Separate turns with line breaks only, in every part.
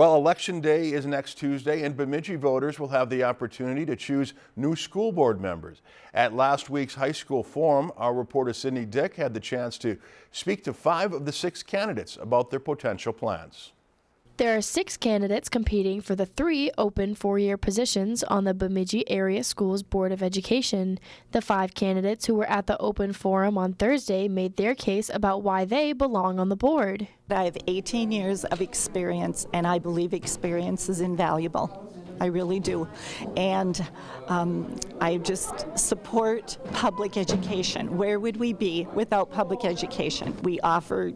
Well, Election Day is next Tuesday, and Bemidji voters will have the opportunity to choose new school board members. At last week's high school forum, our reporter Sydney Dick had the chance to speak to 5 of the 6 candidates about their potential plans.
There are 6 candidates competing for the 3 open 4-year positions on the Bemidji Area Schools Board of Education. The 5 candidates who were at the open forum on Thursday made their case about why they belong on the board.
I have 18 years of experience, and I believe experience is invaluable. I really do. And I just support public education. Where would we be without public education? We offer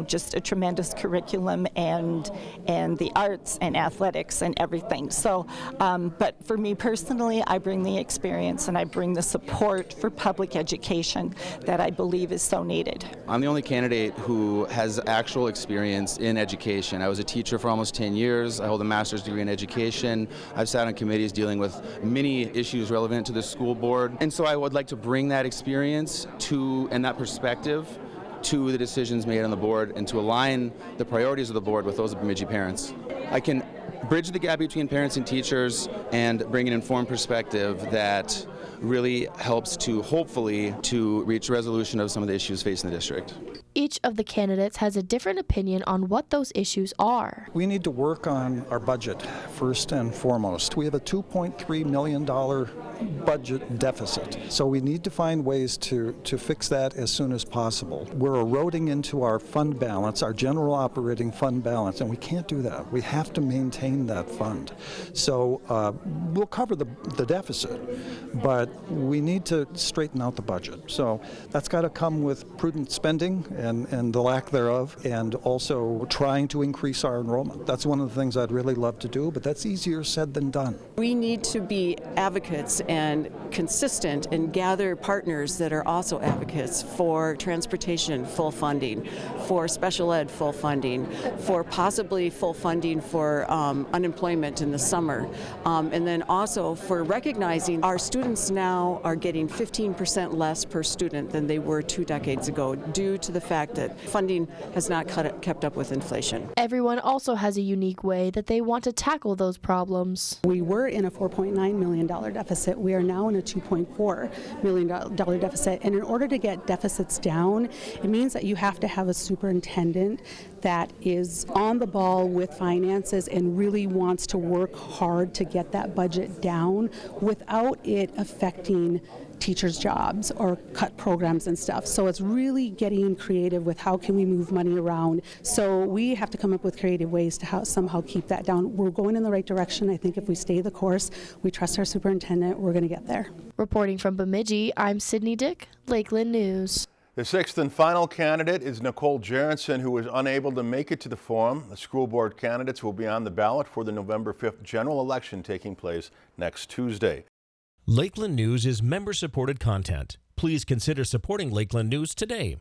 just a tremendous curriculum and the arts and athletics and everything. So, but for me personally, I bring the experience and I bring the support for public education that I believe is so needed.
I'm the only candidate who has actual experience in education. I was a teacher for almost 10 years. I hold a master's degree in education. I've sat on committees dealing with many issues relevant to the school board. And so I would like to bring that experience and that perspective to the decisions made on the board and to align the priorities of the board with those of Bemidji parents. I can bridge the gap between parents and teachers and bring an informed perspective that really helps to hopefully reach resolution of some of the issues facing the district.
Each of the candidates has a different opinion on what those issues are.
We need to work on our budget first and foremost. We have a $2.3 million budget deficit, so we need to find ways to fix that as soon as possible. We're eroding into our fund balance, our general operating fund balance, and we can't do that. We have to maintain that fund. So we'll cover the deficit, but we need to straighten out the budget. So that's got to come with prudent spending and the lack thereof, and also trying to increase our enrollment. That's one of the things I'd really love to do, but that's easier said than done.
We need to be advocates and consistent and gather partners that are also advocates for transportation full funding, for special ed full funding, for possibly full funding for unemployment in the summer, and then also for recognizing our students now are getting 15% less per student than they were 2 decades ago due to the fact that funding has not kept up with inflation.
Everyone also has a unique way that they want to tackle those problems.
We were in a $4.9 million deficit. We are now in a $2.4 million deficit. And in order to get deficits down, it means that you have to have a superintendent that is on the ball with finances and really wants to work hard to get that budget down without it affecting teachers' jobs or cut programs and stuff. So it's really getting creative with how can we move money around. So we have to come up with creative ways to somehow keep that down. We're going in the right direction. I think if we stay the course, we trust our superintendent, we're going to get there.
Reporting from Bemidji, I'm Sydney Dick, Lakeland News.
The 6th and final candidate is Nicole Jarenson, who was unable to make it to the forum. The school board candidates will be on the ballot for the November 5th general election taking place next Tuesday.
Lakeland News is member-supported content. Please consider supporting Lakeland News today.